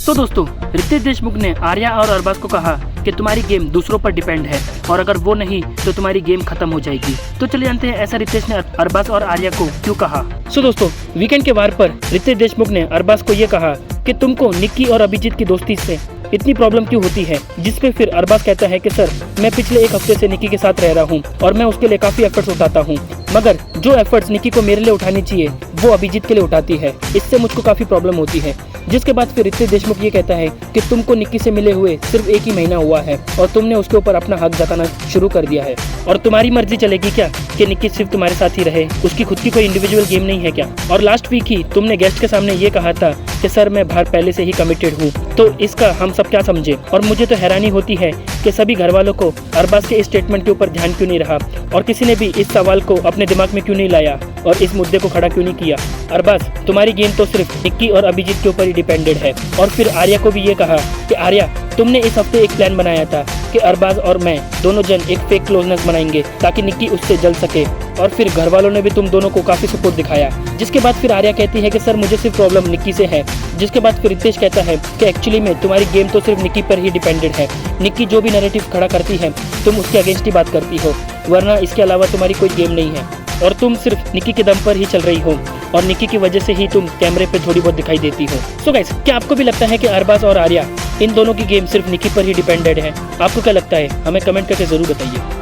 तो दोस्तों, रितेश देशमुख ने आर्या और अरबाज को कहा कि तुम्हारी गेम दूसरों पर डिपेंड है और अगर वो नहीं तो तुम्हारी गेम खत्म हो जाएगी। तो चलिए जानते हैं ऐसा रितेश ने अरबाज और आर्या को क्यों कहा। दोस्तों, वीकेंड के वार पर रितेश देशमुख ने अरबाज को ये कहा कि तुमको निक्की और अभिजीत की दोस्ती से इतनी प्रॉब्लम क्यों होती है, जिस पे फिर अरबाज कहता है कि सर, मैं पिछले 1 हफ्ते से निक्की के साथ रह रहा हूँ और मैं उसके लिए काफी एफर्ट्स उठाता हूँ, मगर जो एफर्ट्स निक्की को मेरे लिए उठानी चाहिए वो अभिजीत के लिए उठाती है, इससे मुझको काफी प्रॉब्लम होती है। जिसके बाद फिर रितेश देशमुख ये कहता है कि तुमको निक्की से मिले हुए सिर्फ 1 ही महीना हुआ है और तुमने उसके ऊपर अपना हक जताना शुरू कर दिया है और तुम्हारी मर्जी चलेगी क्या कि निक्की सिर्फ तुम्हारे साथ ही रहे, उसकी खुद की कोई इंडिविजुअल गेम नहीं है क्या। और लास्ट वीक ही तुमने गेस्ट के सामने ये कहा था कि सर, मैं बाहर पहले से ही कमिटेड हूँ, तो इसका हम सब क्या समझे। और मुझे तो हैरानी होती है कि सभी घर वालों को अरबाज के इस स्टेटमेंट के ऊपर ध्यान क्यों नहीं रहा और किसी ने भी इस सवाल को अपने दिमाग में क्यों नहीं लाया और इस मुद्दे को खड़ा क्यों नहीं किया। अरबाज, तुम्हारी गेम तो सिर्फ निक्की और अभिजीत के ऊपर ही डिपेंडेड है। और फिर आर्या को भी ये कहा कि आर्या, तुमने इस हफ्ते एक प्लान बनाया था कि अरबाज और मैं दोनों जन एक फेक क्लोजनेस बनाएंगे ताकि निक्की उससे जल सके, और फिर घर वालों ने भी तुम दोनों को काफी सपोर्ट दिखाया। जिसके बाद फिर आर्या कहती है कि सर, मुझे सिर्फ प्रॉब्लम निक्की से है। जिसके बाद फिर रितेश कहता है कि एक्चुअली में तुम्हारी गेम तो सिर्फ निक्की पर ही डिपेंडेड है, निक्की जो भी नैरेटिव खड़ा करती है तुम उसके अगेंस्ट ही बात करती हो, वरना इसके अलावा तुम्हारी कोई गेम नहीं है और तुम सिर्फ निक्की के दम पर ही चल रही हो और निक्की की वजह से ही तुम कैमरे पे थोड़ी बहुत दिखाई देती हो। सो गाइस, क्या आपको भी लगता है कि अरबाज और आर्या इन दोनों की गेम सिर्फ निक्की पर ही डिपेंडेड है? आपको क्या लगता है? हमें कमेंट करके जरूर बताइए।